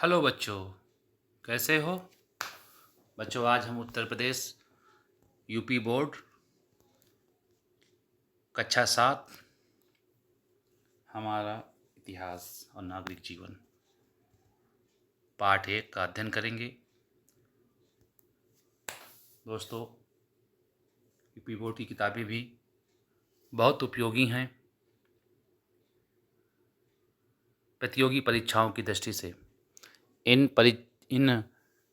Hello बच्चों, कैसे हो? बच्चों, आज हम उत्तर प्रदेश यूपी बोर्ड कक्षा 7 हमारा इतिहास और नागरिक जीवन पाठ 1 का अध्ययन करेंगे। दोस्तों, यूपी बोर्ड की किताबें भी बहुत उपयोगी हैं प्रतियोगी परीक्षाओं की दृष्टि से। इन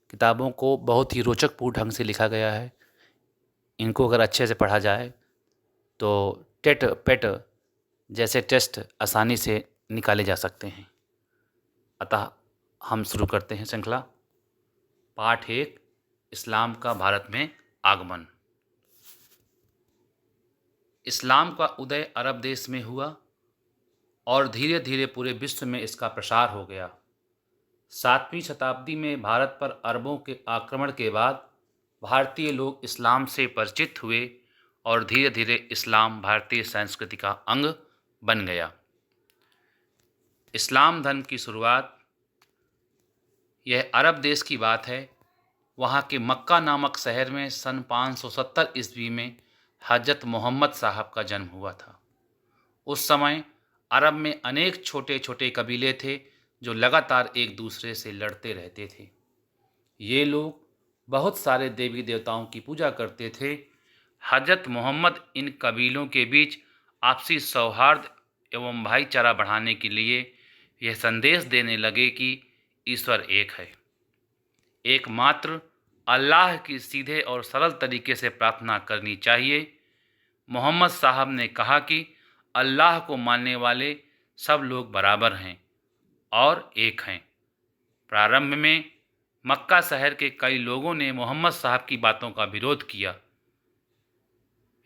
किताबों को बहुत ही रोचकपूर्ण ढंग से लिखा गया है। इनको अगर अच्छे से पढ़ा जाए तो टेट पेट जैसे टेस्ट आसानी से निकाले जा सकते हैं। अतः हम शुरू करते हैं श्रृंखला। पाठ 1, इस्लाम का भारत में आगमन। इस्लाम का उदय अरब देश में हुआ और धीरे धीरे पूरे विश्व में इसका प्रसार हो गया। 7वीं शताब्दी में भारत पर अरबों के आक्रमण के बाद भारतीय लोग इस्लाम से परिचित हुए और धीरे धीरे इस्लाम भारतीय संस्कृति का अंग बन गया। इस्लाम धर्म की शुरुआत, यह अरब देश की बात है। वहाँ के मक्का नामक शहर में सन 570 ईस्वी में हजरत मोहम्मद साहब का जन्म हुआ था। उस समय अरब में अनेक छोटे छोटे कबीले थे जो लगातार एक दूसरे से लड़ते रहते थे। ये लोग बहुत सारे देवी देवताओं की पूजा करते थे। हजरत मोहम्मद इन कबीलों के बीच आपसी सौहार्द एवं भाईचारा बढ़ाने के लिए यह संदेश देने लगे कि ईश्वर एक है। एकमात्र अल्लाह की सीधे और सरल तरीके से प्रार्थना करनी चाहिए। मोहम्मद साहब ने कहा कि अल्लाह को मानने वाले सब लोग बराबर हैं और एक हैं। प्रारंभ में मक्का शहर के कई लोगों ने मोहम्मद साहब की बातों का विरोध किया,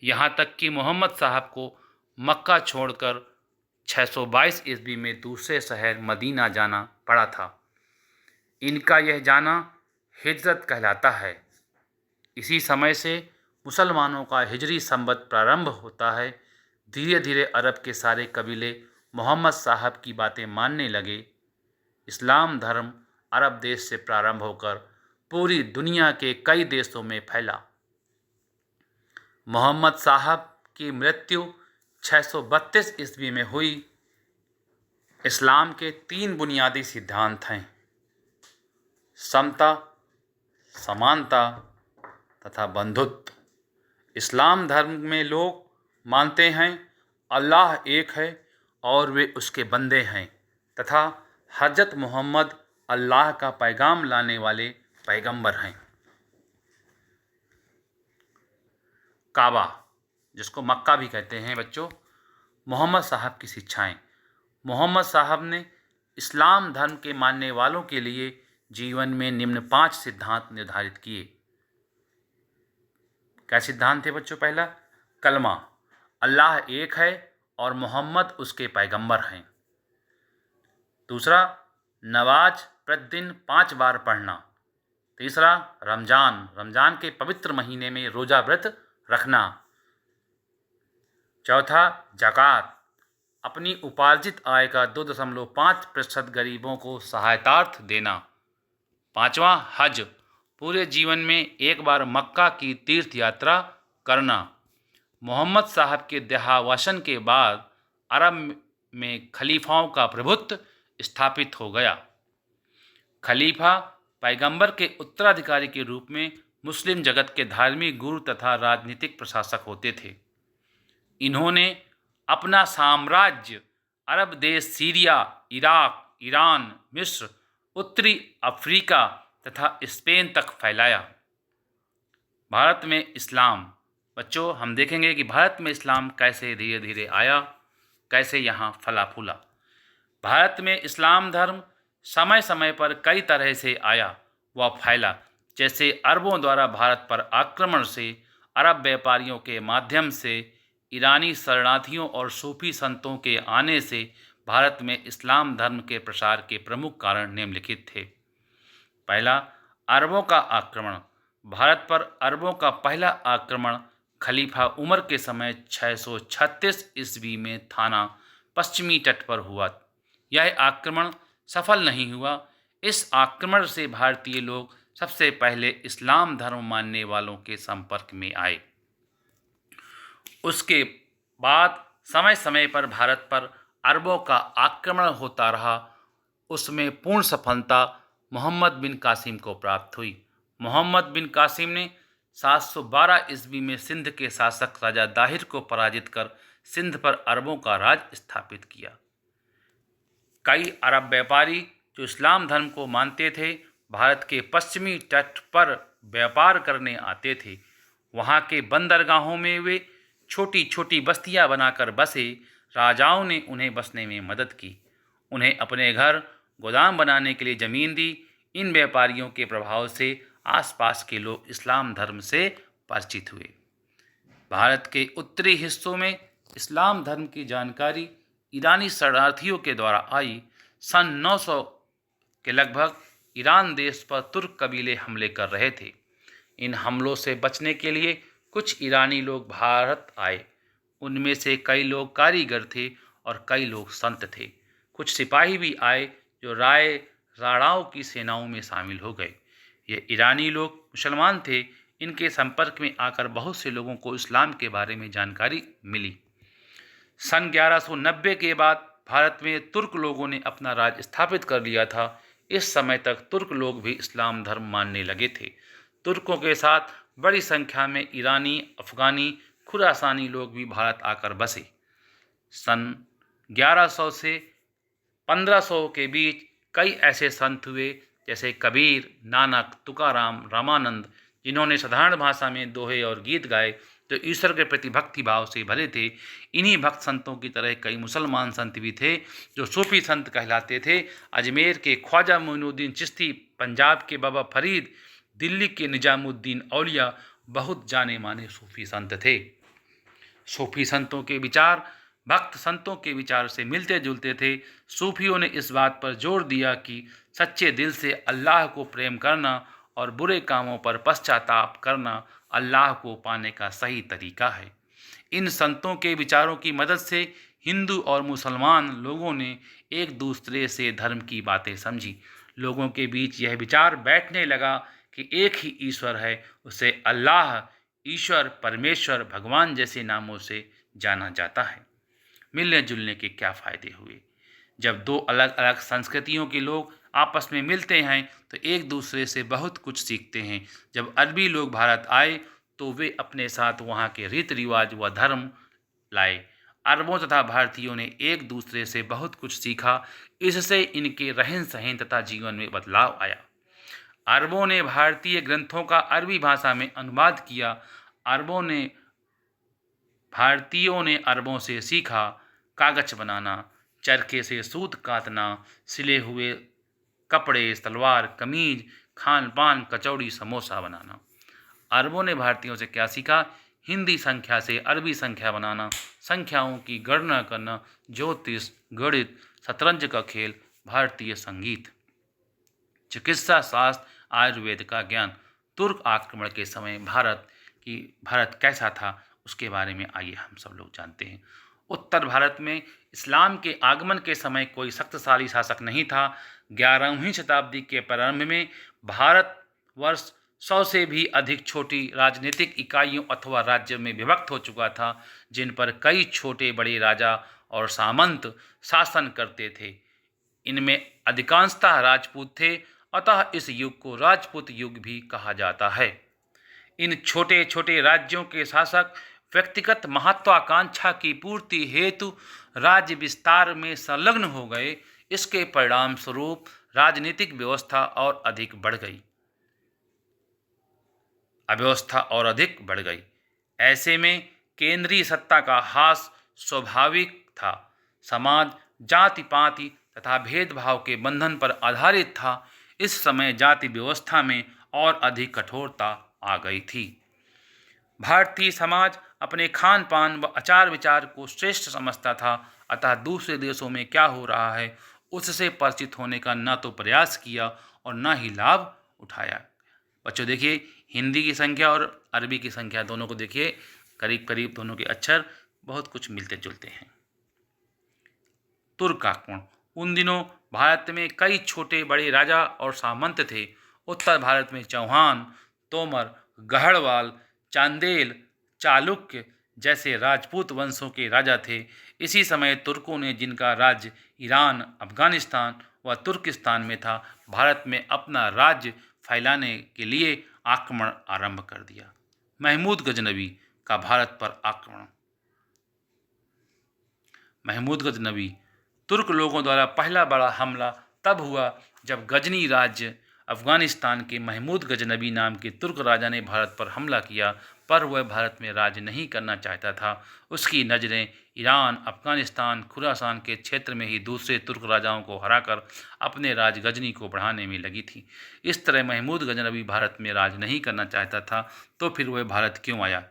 यहाँ तक कि मोहम्मद साहब को मक्का छोड़कर 622 ईस्वी में दूसरे शहर मदीना जाना पड़ा था। इनका यह जाना हिजरत कहलाता है। इसी समय से मुसलमानों का हिजरी संवत प्रारंभ होता है। धीरे धीरे अरब के सारे कबीले मोहम्मद साहब की बातें मानने लगे। इस्लाम धर्म अरब देश से प्रारंभ होकर पूरी दुनिया के कई देशों में फैला। मोहम्मद साहब की मृत्यु 632 ईस्वी में हुई। इस्लाम के 3 बुनियादी सिद्धांत हैं: समता, समानता तथा बंधुत्व। इस्लाम धर्म में लोग मानते हैं अल्लाह एक है और वे उसके बंदे हैं तथा हजरत मोहम्मद अल्लाह का पैगाम लाने वाले पैगंबर हैं। काबा, जिसको मक्का भी कहते हैं बच्चों, मोहम्मद साहब की शिक्षाएं। मोहम्मद साहब ने इस्लाम धर्म के मानने वालों के लिए जीवन में निम्न 5 सिद्धांत निर्धारित किए। क्या सिद्धांत थे बच्चों? पहला, कलमा, अल्लाह एक है और मोहम्मद उसके पैगंबर हैं। दूसरा, नमाज प्रतिदिन 5 बार पढ़ना। तीसरा, रमजान के पवित्र महीने में रोजा व्रत रखना। चौथा, ज़कात, अपनी उपार्जित आय का 2.5% गरीबों को सहायतार्थ देना। पांचवा, हज, पूरे जीवन में एक बार मक्का की तीर्थ यात्रा करना। मोहम्मद साहब के देहावसान के बाद अरब में खलीफाओं का प्रभुत्व स्थापित हो गया। खलीफा पैगंबर के उत्तराधिकारी के रूप में मुस्लिम जगत के धार्मिक गुरु तथा राजनीतिक प्रशासक होते थे। इन्होंने अपना साम्राज्य अरब देश, सीरिया, इराक, ईरान, मिस्र, उत्तरी अफ्रीका तथा स्पेन तक फैलाया। भारत में इस्लाम। बच्चों, हम देखेंगे कि भारत में इस्लाम कैसे धीरे धीरे आया, कैसे यहाँ फला फूला। भारत में इस्लाम धर्म समय समय पर कई तरह से आया व फैला। जैसे अरबों द्वारा भारत पर आक्रमण से, अरब व्यापारियों के माध्यम से, ईरानी शरणार्थियों और सूफी संतों के आने से भारत में इस्लाम धर्म के प्रसार के प्रमुख कारण निम्नलिखित थे। पहला, अरबों का आक्रमण। भारत पर अरबों का पहला आक्रमण खलीफा उमर के समय 636 ईस्वी में थाना पश्चिमी तट पर हुआ। यह आक्रमण सफल नहीं हुआ। इस आक्रमण से भारतीय लोग सबसे पहले इस्लाम धर्म मानने वालों के संपर्क में आए। उसके बाद समय समय पर भारत पर अरबों का आक्रमण होता रहा। उसमें पूर्ण सफलता मोहम्मद बिन कासिम को प्राप्त हुई। मोहम्मद बिन कासिम ने 712 ईस्वी में सिंध के शासक राजा दाहिर को पराजित कर सिंध पर अरबों का राज स्थापित किया। कई अरब व्यापारी जो इस्लाम धर्म को मानते थे, भारत के पश्चिमी तट पर व्यापार करने आते थे। वहाँ के बंदरगाहों में वे छोटी छोटी बस्तियाँ बनाकर बसे। राजाओं ने उन्हें बसने में मदद की, उन्हें अपने घर गोदाम बनाने के लिए ज़मीन दी। इन व्यापारियों के प्रभाव से आसपास के लोग इस्लाम धर्म से परिचित हुए। भारत के उत्तरी हिस्सों में इस्लाम धर्म की जानकारी ईरानी शरणार्थियों के द्वारा आई। सन 900 के लगभग ईरान देश पर तुर्क कबीले हमले कर रहे थे। इन हमलों से बचने के लिए कुछ ईरानी लोग भारत आए। उनमें से कई लोग कारीगर थे और कई लोग संत थे। कुछ सिपाही भी आए जो राणाओं की सेनाओं में शामिल हो गए। ये ईरानी लोग मुसलमान थे। इनके संपर्क में आकर बहुत से लोगों को इस्लाम के बारे में जानकारी मिली। सन 1190 के बाद भारत में तुर्क लोगों ने अपना राज स्थापित कर लिया था। इस समय तक तुर्क लोग भी इस्लाम धर्म मानने लगे थे। तुर्कों के साथ बड़ी संख्या में ईरानी, अफगानी, खुरासानी लोग भी भारत आकर बसे। सन 1100 से 1500 के बीच कई ऐसे संत हुए जैसे कबीर, नानक, तुकाराम, रामानंद, जिन्होंने साधारण भाषा में दोहे और गीत गाए जो ईश्वर के प्रति भक्ति भाव से भरे थे। इन्हीं भक्त संतों की तरह कई मुसलमान संत भी थे जो सूफी संत कहलाते थे। अजमेर के ख्वाजा मोइनुद्दीन चिश्ती, पंजाब के बाबा फरीद, दिल्ली के निजामुद्दीन औलिया बहुत जाने माने सूफी संत थे। सूफी संतों के विचार भक्त संतों के विचार से मिलते जुलते थे। सूफियों ने इस बात पर जोर दिया कि सच्चे दिल से अल्लाह को प्रेम करना और बुरे कामों पर पश्चाताप करना अल्लाह को पाने का सही तरीका है। इन संतों के विचारों की मदद से हिंदू और मुसलमान लोगों ने एक दूसरे से धर्म की बातें समझी। लोगों के बीच यह विचार बैठने लगा कि एक ही ईश्वर है, उसे अल्लाह, ईश्वर, परमेश्वर, भगवान जैसे नामों से जाना जाता है। मिलने जुलने के क्या फ़ायदे हुए? जब दो अलग अलग संस्कृतियों के लोग आपस में मिलते हैं तो एक दूसरे से बहुत कुछ सीखते हैं। जब अरबी लोग भारत आए तो वे अपने साथ वहाँ के रीति रिवाज व धर्म लाए। अरबों तथा भारतीयों ने एक दूसरे से बहुत कुछ सीखा। इससे इनके रहन सहन तथा जीवन में बदलाव आया। अरबों ने भारतीय ग्रंथों का अरबी भाषा में अनुवाद किया। भारतीयों ने अरबों से सीखा कागज बनाना, चरखे से सूत काटना, सिले हुए कपड़े, तलवार, कमीज, खान पान, कचौड़ी, समोसा बनाना। अरबों ने भारतीयों से क्या सीखा? हिंदी संख्या से अरबी संख्या बनाना, संख्याओं की गणना करना, ज्योतिष, गणित, शतरंज का खेल, भारतीय संगीत, चिकित्सा शास्त्र, आयुर्वेद का ज्ञान। तुर्क आक्रमण के समय भारत कैसा था उसके बारे में आइए हम सब लोग जानते हैं। उत्तर भारत में इस्लाम के आगमन के समय कोई शक्तिशाली शासक नहीं था। 11वीं शताब्दी के प्रारंभ में भारतवर्ष 100 से भी अधिक छोटी राजनीतिक इकाइयों अथवा राज्य में विभक्त हो चुका था, जिन पर कई छोटे बड़े राजा और सामंत शासन करते थे। इनमें अधिकांशतः राजपूत थे, अतः इस युग को राजपूत युग भी कहा जाता है। इन छोटे छोटे राज्यों के शासक व्यक्तिगत महत्वाकांक्षा की पूर्ति हेतु राज्य विस्तार में संलग्न हो गए। इसके परिणाम स्वरूप राजनीतिक अव्यवस्था और अधिक बढ़ गई। ऐसे में केंद्रीय सत्ता का ह्रास स्वाभाविक था। समाज जाति पाति तथा भेदभाव के बंधन पर आधारित था। इस समय जाति व्यवस्था में और अधिक कठोरता आ गई थी। भारतीय समाज अपने खान पान व आचार विचार को श्रेष्ठ समझता था, अतः दूसरे देशों में क्या हो रहा है उससे परिचित होने का न तो प्रयास किया और न ही लाभ उठाया। बच्चों देखिए, हिंदी की संख्या और अरबी की संख्या दोनों को देखिए, करीब करीब दोनों के अक्षर बहुत कुछ मिलते जुलते हैं। तुर्क आक्रमण। उन दिनों भारत में कई छोटे बड़े राजा और सामंत थे। उत्तर भारत में चौहान, तोमर, गढ़वाल, चांदेल, चालुक्य जैसे राजपूत वंशों के राजा थे। इसी समय तुर्कों ने, जिनका राज्य ईरान, अफगानिस्तान व तुर्किस्तान में था, भारत में अपना राज्य फैलाने के लिए आक्रमण आरंभ कर दिया। महमूद गजनवी का भारत पर आक्रमण। महमूद गजनवी तुर्क लोगों द्वारा पहला बड़ा हमला तब हुआ जब गजनी राज्य अफगानिस्तान के महमूद गजनवी नाम के तुर्क राजा ने भारत पर हमला किया, पर वह भारत में राज नहीं करना चाहता था। उसकी नज़रें ईरान, अफगानिस्तान, खुरासान के क्षेत्र में ही दूसरे तुर्क राजाओं को हराकर अपने राज गजनी को बढ़ाने में लगी थी। इस तरह महमूद गजनवी भारत में राज नहीं करना चाहता था, तो फिर वह भारत क्यों आया?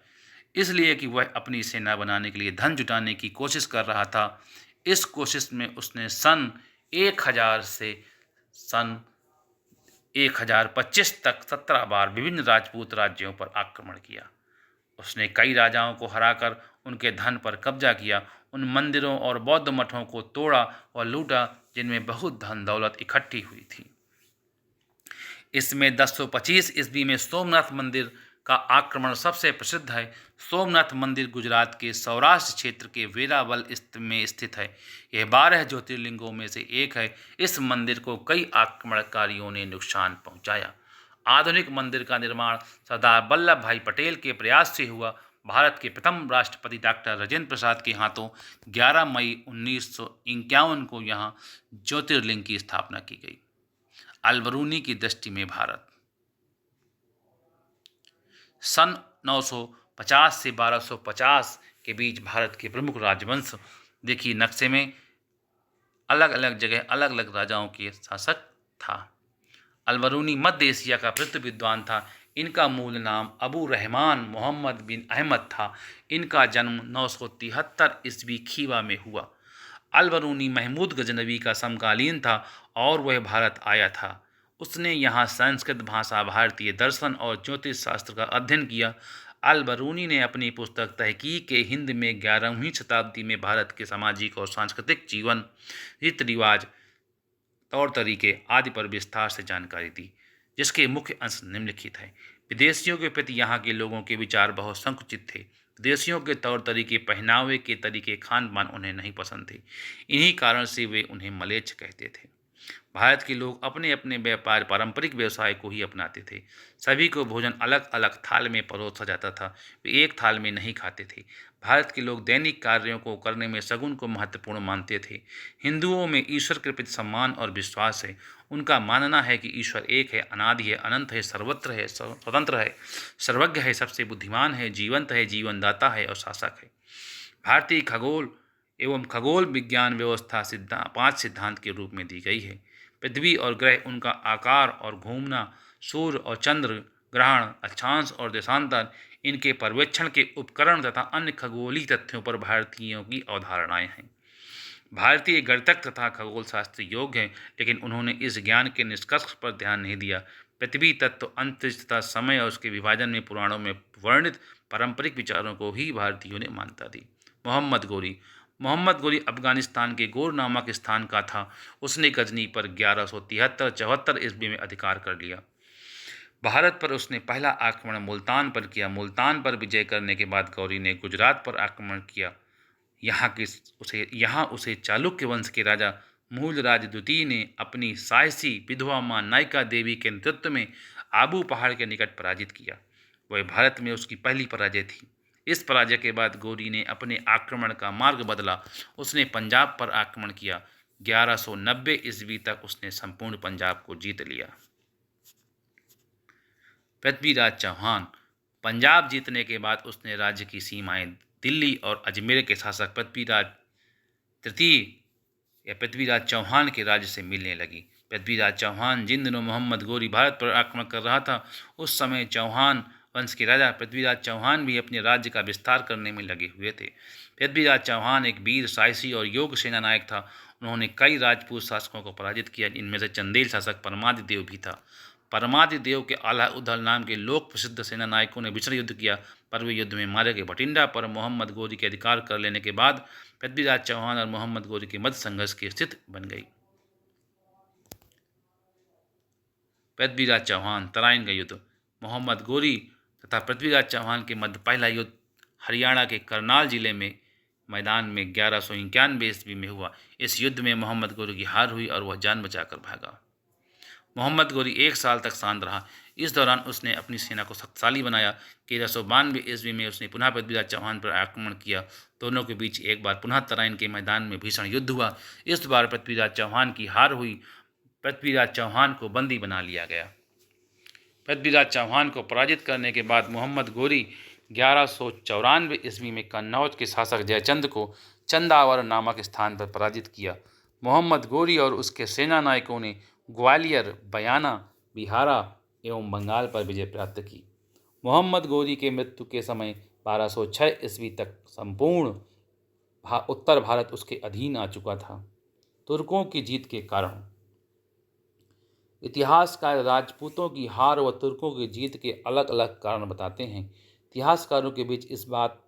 इसलिए कि वह अपनी सेना बनाने के लिए धन जुटाने की कोशिश कर रहा था। इस कोशिश में उसने सन 1000 से सन 1025 तक 17 बार विभिन्न राजपूत राज्यों पर आक्रमण किया। उसने कई राजाओं को हराकर उनके धन पर कब्जा किया, उन मंदिरों और बौद्ध मठों को तोड़ा और लूटा जिनमें बहुत धन दौलत इकट्ठी हुई थी। इसमें 1025 ईस्वी में सोमनाथ मंदिर का आक्रमण सबसे प्रसिद्ध है। सोमनाथ मंदिर गुजरात के सौराष्ट्र क्षेत्र के वेरावल में स्थित है। यह 12 ज्योतिर्लिंगों में से एक है। इस मंदिर को कई आक्रमणकारियों ने नुकसान पहुंचाया। आधुनिक मंदिर का निर्माण सरदार वल्लभ भाई पटेल के प्रयास से हुआ। भारत के प्रथम राष्ट्रपति डॉक्टर राजेंद्र प्रसाद के हाथों 11 मई 1951 को यहाँ ज्योतिर्लिंग की स्थापना की गई। अलबरूनी की दृष्टि में भारत। सन 950 से 1250 के बीच भारत के प्रमुख राजवंश देखिए नक्शे में, अलग अलग जगह अलग अलग राजाओं के शासक था। अलबरूनी मध्य एशिया का प्रसिद्ध विद्वान था। इनका मूल नाम अबू रहमान मोहम्मद बिन अहमद था। इनका जन्म 973 ईस्वी खीवा में हुआ। अलबरूनी महमूद गजनवी का समकालीन था और वह भारत आया था। उसने यहाँ संस्कृत भाषा, भारतीय दर्शन और ज्योतिष शास्त्र का अध्ययन किया। अलबरूनी ने अपनी पुस्तक तहकीक हिंद में 11वीं शताब्दी में भारत के सामाजिक और सांस्कृतिक जीवन, रीति रिवाज, तौर तरीके आदि पर विस्तार से जानकारी दी, जिसके मुख्य अंश निम्नलिखित हैं। विदेशियों के प्रति यहाँ के लोगों के विचार बहुत संकुचित थे। विदेशियों के तौर तरीके, पहनावे के तरीके, खान पान उन्हें नहीं पसंद थे। इन्हीं कारण से वे उन्हें मलेच्छ कहते थे। भारत के लोग अपने अपने व्यापार, पारंपरिक व्यवसाय को ही अपनाते थे। सभी को भोजन अलग अलग थाल में परोसा जाता था। वे एक थाल में नहीं खाते थे। भारत के लोग दैनिक कार्यों को करने में शगुन को महत्वपूर्ण मानते थे। हिंदुओं में ईश्वर के प्रति सम्मान और विश्वास है। उनका मानना है कि ईश्वर एक है, अनादि है, अनंत है, सर्वत्र है, स्वतंत्र है, सर्वज्ञ है, सबसे बुद्धिमान है, जीवंत है, जीवनदाता है और शासक है। भारतीय खगोल एवं खगोल विज्ञान व्यवस्था 5 सिद्धांत के रूप में दी गई है। पृथ्वी और ग्रह, उनका आकार और घूमना, सूर्य और चंद्र, ग्रहण, अक्षांश और देशांतर, इनके पर्यवेक्षण के उपकरण तथा अन्य खगोलीय तथ्यों पर भारतीयों की अवधारणाएं हैं। भारतीय गणितज्ञ तथा खगोल शास्त्री योग्य हैं, लेकिन उन्होंने इस ज्ञान के निष्कर्ष पर ध्यान नहीं दिया। पृथ्वी तत्व, अंतरिक्ष तथा समय और उसके विभाजन में पुराणों में वर्णित पारंपरिक विचारों को ही भारतीयों ने मान्यता दी। मोहम्मद गोरी अफगानिस्तान के गोर नामक स्थान का था। उसने गजनी पर 1173-74 ईस्वी में अधिकार कर लिया। भारत पर उसने पहला आक्रमण मुल्तान पर किया। मुल्तान पर विजय करने के बाद गौरी ने गुजरात पर आक्रमण किया। यहाँ उसे चालुक्य वंश के राजा मूलराज द्वितीय ने अपनी साहसी विधवा मां नायिका देवी के नेतृत्व में आबू पहाड़ के निकट पराजित किया। वह भारत में उसकी पहली पराजय थी। इस पराजय के बाद गौरी ने अपने आक्रमण का मार्ग बदला। उसने पंजाब पर आक्रमण किया। 1190 ईस्वी तक उसने संपूर्ण पंजाब को जीत लिया। पृथ्वीराज चौहान। पंजाब जीतने के बाद उसने राज्य की सीमाएं दिल्ली और अजमेर के शासक पृथ्वीराज तृतीय या पृथ्वीराज चौहान के राज्य से मिलने लगी। पृथ्वीराज चौहान जिन दिनों मोहम्मद गोरी भारत पर आक्रमण कर रहा था, उस समय चौहान वंश के राजा पृथ्वीराज चौहान भी अपने राज्य का विस्तार करने में लगे हुए थे। पृथ्वीराज चौहान एक वीर, साहसी और योग्य सेना नायक था। उन्होंने कई राजपूत शासकों को पराजित किया। इनमें से चंदेल शासक परमादित्य देव भी था। परमादित्य देव के आला उदल नाम के लोक प्रसिद्ध सेना नायकों ने भीषण युद्ध किया, पर वे युद्ध में मारे गए। भटिंडा पर मोहम्मद गोरी के अधिकार कर लेने के बाद पृथ्वीराज चौहान और मोहम्मद गोरी के मध्य संघर्ष की स्थिति बन गई। पृथ्वीराज चौहान, तराइन का युद्ध। मोहम्मद गोरी तथा पृथ्वीराज चौहान के मध्य पहला युद्ध हरियाणा के करनाल जिले में मैदान में 1191 ईस्वी में हुआ। इस युद्ध में मोहम्मद गोरी की हार हुई और वह जान बचाकर भागा। मोहम्मद गोरी 1 साल तक शांत रहा। इस दौरान उसने अपनी सेना को शक्तिशाली बनाया। 1392 ईस्वी में उसने पुनः पृथ्वीराज चौहान पर आक्रमण किया। दोनों के बीच एक बार पुनः तराइन के मैदान में भीषण युद्ध हुआ। इस बार पृथ्वीराज चौहान की हार हुई। पृथ्वीराज चौहान को बंदी बना लिया गया। पृथ्वीराज चौहान को पराजित करने के बाद मोहम्मद गोरी 1194 ईस्वी में कन्नौज के शासक जयचंद को चंदावर नामक स्थान पर पराजित किया। मोहम्मद गोरी और उसके सेना नायकों ने ग्वालियर, बयाना, बिहारा एवं बंगाल पर विजय प्राप्त की। मोहम्मद गोरी के मृत्यु के समय 1206 ईस्वी तक संपूर्ण उत्तर भारत उसके अधीन आ चुका था। तुर्कों की जीत के कारण। इतिहासकार राजपूतों की हार व तुर्कों की जीत के अलग अलग कारण बताते हैं। इतिहासकारों के बीच इस बात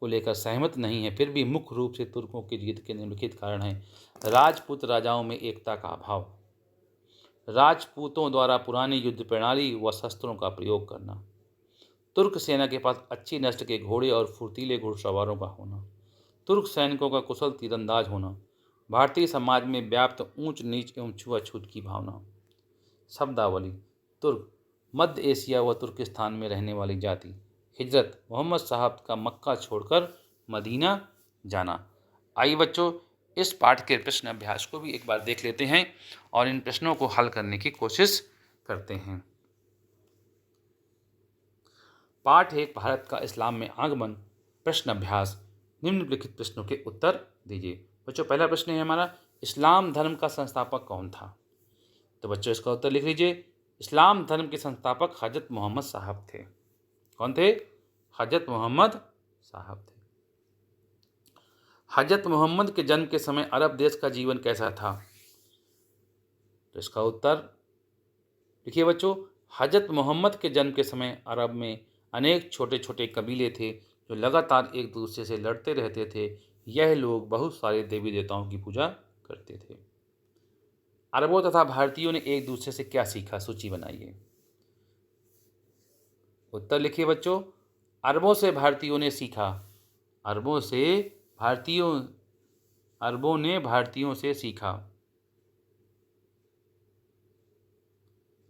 को लेकर सहमत नहीं है, फिर भी मुख्य रूप से तुर्कों की जीत के निम्नलिखित कारण हैं। राजपूत राजाओं में एकता का अभाव, राजपूतों द्वारा पुरानी युद्ध प्रणाली व शस्त्रों का प्रयोग करना, तुर्क सेना के पास अच्छी नस्ल के घोड़े और फुर्तीले घुड़सवारों का होना, तुर्क सैनिकों का कुशल तीरंदाज होना, भारतीय समाज में व्याप्त ऊंच नीच एवं छुआछूत की भावना। शब्दावली: तुर्क, मध्य एशिया व तुर्किस्तान में रहने वाली जाति। हिजरत: मोहम्मद साहब का मक्का छोड़कर मदीना जाना। आइए बच्चों, इस पाठ के प्रश्न अभ्यास को भी एक बार देख लेते हैं और इन प्रश्नों को हल करने की कोशिश करते हैं। पाठ 1, भारत का इस्लाम में आगमन। प्रश्न अभ्यास: निम्नलिखित प्रश्नों के उत्तर दीजिए। बच्चों, पहला प्रश्न है हमारा, इस्लाम धर्म का संस्थापक कौन था? तो बच्चों इसका उत्तर लिख लीजिए। इस्लाम धर्म के संस्थापक हजरत मोहम्मद साहब थे। कौन थे? हजरत मोहम्मद साहब थे। हजरत मोहम्मद के जन्म के समय अरब देश का जीवन कैसा था? तो इसका उत्तर लिखिए बच्चों। हजरत मोहम्मद के जन्म के समय अरब में अनेक छोटे छोटे कबीले थे जो लगातार एक दूसरे से लड़ते रहते थे। यह लोग बहुत सारे देवी देवताओं की पूजा करते थे। अरबों तथा भारतीयों ने एक दूसरे से क्या सीखा? सूची बनाइए। उत्तर लिखिए बच्चों। अरबों से भारतीयों ने सीखा। अरबों ने भारतीयों से सीखा।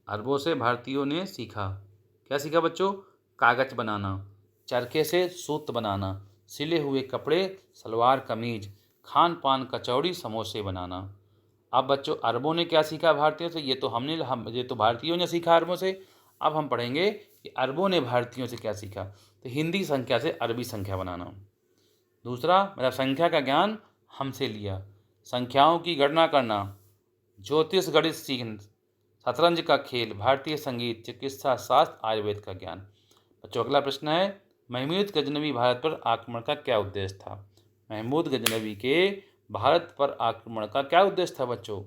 अरबों से भारतीयों ने सीखा। क्या सीखा बच्चों? कागज बनाना, चरखे से सूत बनाना, सिले हुए कपड़े, सलवार कमीज, खान पान, कचौड़ी, समोसे बनाना। अब बच्चों, अरबों ने क्या सीखा भारतीयों से? ये तो भारतीयों ने सीखा अरबों से। अब हम पढ़ेंगे कि अरबों ने भारतीयों से क्या सीखा। तो हिंदी संख्या से अरबी संख्या बनाना। दूसरा, मतलब संख्या का ज्ञान हमसे लिया। संख्याओं की गणना करना, ज्योतिष गणित सीखना, शतरंज का खेल, भारतीय संगीत, चिकित्सा शास्त्र, आयुर्वेद का ज्ञान। बच्चों, अगला प्रश्न है, महमूद गजनवी भारत पर आक्रमण का क्या उद्देश्य था? महमूद गजनवी के भारत पर आक्रमण का क्या उद्देश्य था बच्चों?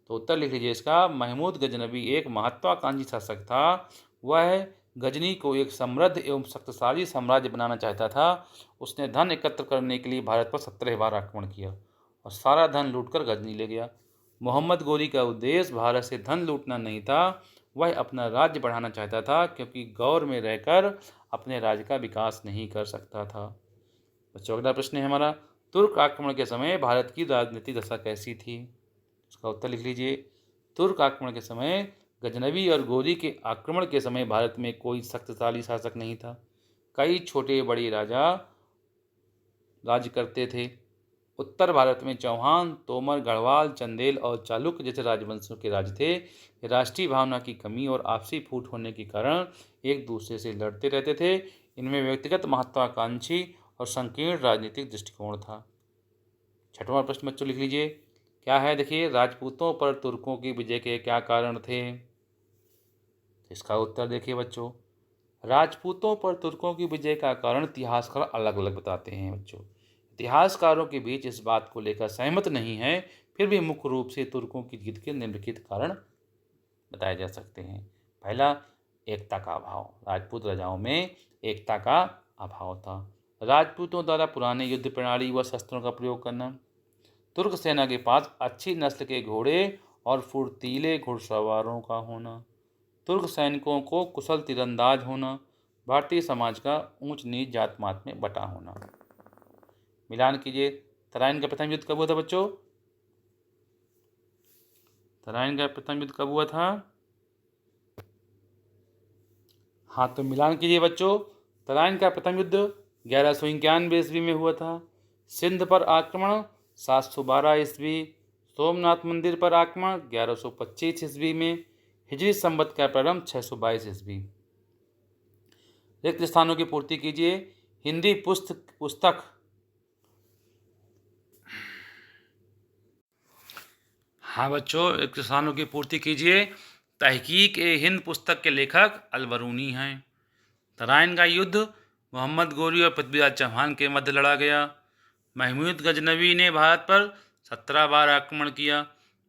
तो उत्तर लिख लीजिए इसका। महमूद गजनवी एक महत्वाकांक्षी शासक था। वह गजनी को एक समृद्ध एवं शक्तिशाली साम्राज्य बनाना चाहता था। उसने धन एकत्र करने के लिए भारत पर 17 बार आक्रमण किया और सारा धन लूटकर गजनी ले गया। मोहम्मद गोरी का उद्देश्य भारत से धन लूटना नहीं था, वह अपना राज्य बढ़ाना चाहता था, क्योंकि गौर में रहकर अपने राज्य का विकास नहीं कर सकता था। बच्चों, अगला प्रश्न है हमारा, तुर्क आक्रमण के समय भारत की राजनीतिक दशा कैसी थी? उसका उत्तर लिख लीजिए। तुर्क आक्रमण के समय, गजनवी और गोरी के आक्रमण के समय भारत में कोई शक्तिशाली शासक नहीं था। कई छोटे बड़े राजा राज्य करते थे। उत्तर भारत में चौहान, तोमर, गढ़वाल, चंदेल और चालुक्य जैसे राजवंशों के राज थे। राष्ट्रीय भावना की कमी और आपसी फूट होने के कारण एक दूसरे से लड़ते रहते थे। इनमें व्यक्तिगत महत्वाकांक्षी और संकीर्ण राजनीतिक दृष्टिकोण था। छठवां प्रश्न बच्चों लिख लीजिए। क्या है? देखिए, राजपूतों पर तुर्कों की विजय के क्या कारण थे? इसका उत्तर देखिए बच्चों। राजपूतों पर तुर्कों की विजय का कारण इतिहासकार अलग अलग बताते हैं बच्चों। इतिहासकारों के बीच इस बात को लेकर सहमत नहीं है, फिर भी मुख्य रूप से तुर्कों की जीत के निम्नलिखित कारण बताए जा सकते हैं। पहला, एकता का अभाव। राजपूत राजाओं में एकता का अभाव था। राजपूतों द्वारा पुराने युद्ध प्रणाली व शस्त्रों का प्रयोग करना, तुर्क सेना के पास अच्छी नस्ल के घोड़े और फुर्तीले घुड़सवारों का होना, तुर्क सैनिकों को कुशल तीरंदाज होना, भारतीय समाज का ऊंच नीच जात पात में बटा होना। मिलान कीजिए, तराइन का प्रथम युद्ध कब हुआ था बच्चों? तराइन का प्रथम युद्ध कब हुआ था? हाँ, तो मिलान कीजिए बच्चों, तराइन का प्रथम युद्ध 1191 ईस्वी में हुआ था। सिंध पर आक्रमण 712 ईस्वी, सोमनाथ मंदिर पर आक्रमण 1125 ईस्वी में, हिजरी संवत का प्रारंभ 622 ईस्वी। रिक्त स्थानों की पूर्ति कीजिए। हिंदी पुस्तक हाँ बच्चों, रिक्त स्थानों की पूर्ति कीजिए। तहकीक ए हिंद पुस्तक के लेखक अलबरूनी हैं। तराइन का युद्ध मोहम्मद गोरी और पृथ्वीराज चौहान के मध्य लड़ा गया। महमूद गजनवी ने भारत पर 17 बार आक्रमण किया।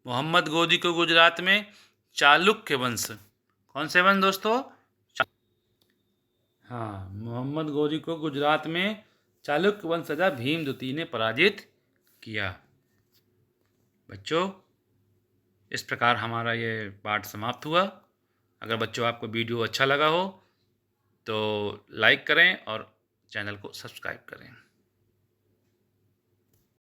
मोहम्मद गोरी को गुजरात में चालुक्य वंश, कौन से वंश दोस्तों? हाँ, मोहम्मद गोरी को गुजरात में चालुक्य वंशजा भीम द्वितीय ने पराजित किया। बच्चों, इस प्रकार हमारा ये पाठ समाप्त हुआ। अगर बच्चों आपको वीडियो अच्छा लगा हो तो लाइक करें और चैनल को सब्सक्राइब करें।